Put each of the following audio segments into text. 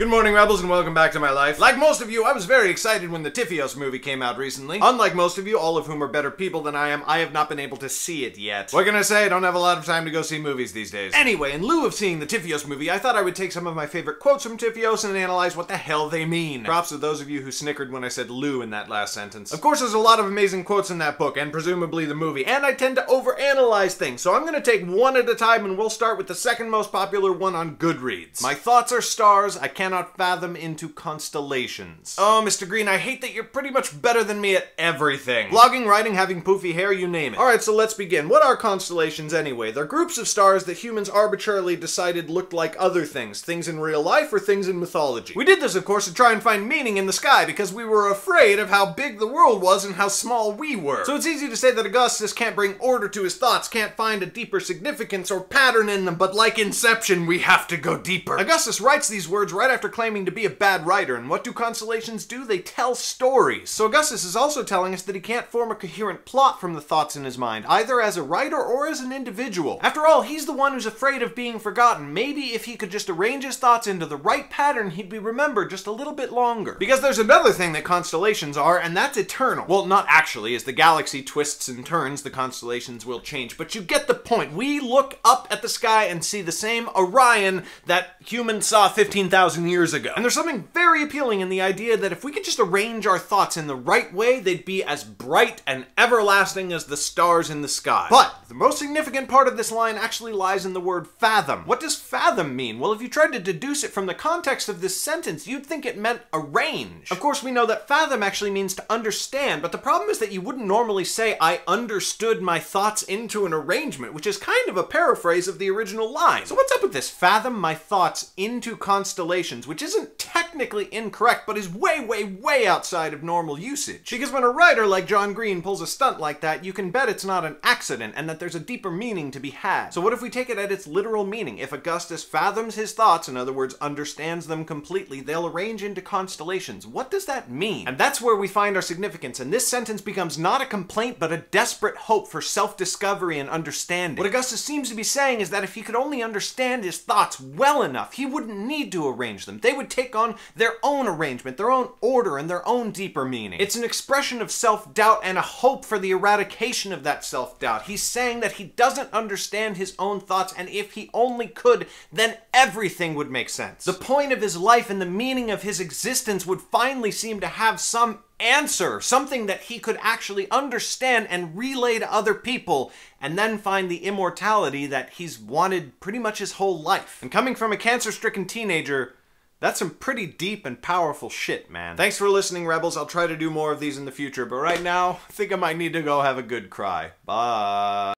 Good morning, Rebels, and welcome back to my life. Like most of you, I was very excited when the TFIOS movie came out recently. Unlike most of you, all of whom are better people than I am, I have not been able to see it yet. What can I say? I don't have a lot of time to go see movies these days. Anyway, in lieu of seeing the TFIOS movie, I thought I would take some of my favorite quotes from TFIOS and analyze what the hell they mean. Props to those of you who snickered when I said Lou in that last sentence. Of course, there's a lot of amazing quotes in that book, and presumably the movie, and I tend to overanalyze things, so I'm gonna take one at a time, and we'll start with the second most popular one on Goodreads. My thoughts are stars I cannot fathom into constellations. Oh, Mr. Green, I hate that you're pretty much better than me at everything. Vlogging, writing, having poofy hair, you name it. Alright, so let's begin. What are constellations anyway? They're groups of stars that humans arbitrarily decided looked like other things. Things in real life or things in mythology. We did this, of course, to try and find meaning in the sky because we were afraid of how big the world was and how small we were. So it's easy to say that Augustus can't bring order to his thoughts, can't find a deeper significance or pattern in them, but like Inception, we have to go deeper. Augustus writes these words right after claiming to be a bad writer, and what do constellations do? They tell stories. So Augustus is also telling us that he can't form a coherent plot from the thoughts in his mind, either as a writer or as an individual. After all, he's the one who's afraid of being forgotten. Maybe if he could just arrange his thoughts into the right pattern, he'd be remembered just a little bit longer. Because there's another thing that constellations are, and that's eternal. Well, not actually. As the galaxy twists and turns, the constellations will change, but you get the point. We look up at the sky and see the same Orion that humans saw 15,000 years ago. And there's something very appealing in the idea that if we could just arrange our thoughts in the right way, they'd be as bright and everlasting as the stars in the sky. But the most significant part of this line actually lies in the word fathom. What does fathom mean? Well, if you tried to deduce it from the context of this sentence, you'd think it meant arrange. Of course, we know that fathom actually means to understand, but the problem is that you wouldn't normally say, I understood my thoughts into an arrangement, which is kind of a paraphrase of the original line. So what's up with this? Fathom my thoughts into constellations, which isn't technically incorrect, but is way outside of normal usage. Because when a writer like John Green pulls a stunt like that, you can bet it's not an accident and that there's a deeper meaning to be had. So what if we take it at its literal meaning? If Augustus fathoms his thoughts, in other words, understands them completely, they'll arrange into constellations. What does that mean? And that's where we find our significance, and this sentence becomes not a complaint, but a desperate hope for self-discovery and understanding. What Augustus seems to be saying is that if he could only understand his thoughts well enough, he wouldn't need to arrange them. They would take on their own arrangement, their own order, and their own deeper meaning. It's an expression of self-doubt and a hope for the eradication of that self-doubt. He's saying that he doesn't understand his own thoughts, and if he only could, then everything would make sense. The point of his life and the meaning of his existence would finally seem to have some answer, something that he could actually understand and relay to other people, and then find the immortality that he's wanted pretty much his whole life. And coming from a cancer-stricken teenager, that's some pretty deep and powerful shit, man. Thanks for listening, Rebels. I'll try to do more of these in the future, but right now, I think I might need to go have a good cry. Bye.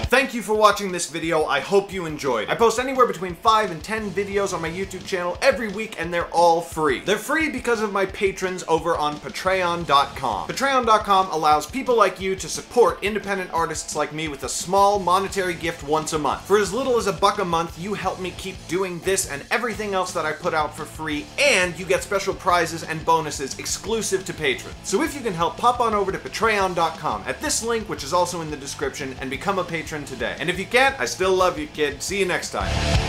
Thank you for watching this video. I hope you enjoyed. I post anywhere between 5 and 10 videos on my YouTube channel every week, and they're all free. They're free because of my patrons over on Patreon.com. Patreon.com allows people like you to support independent artists like me with a small monetary gift once a month. For as little as $1 a month, you help me keep doing this and everything else that I put out for free, and you get special prizes and bonuses exclusive to patrons. So if you can help, pop on over to Patreon.com at this link, which is also in the description, and become a patron today. And if you can't, I still love you, kid. See you next time.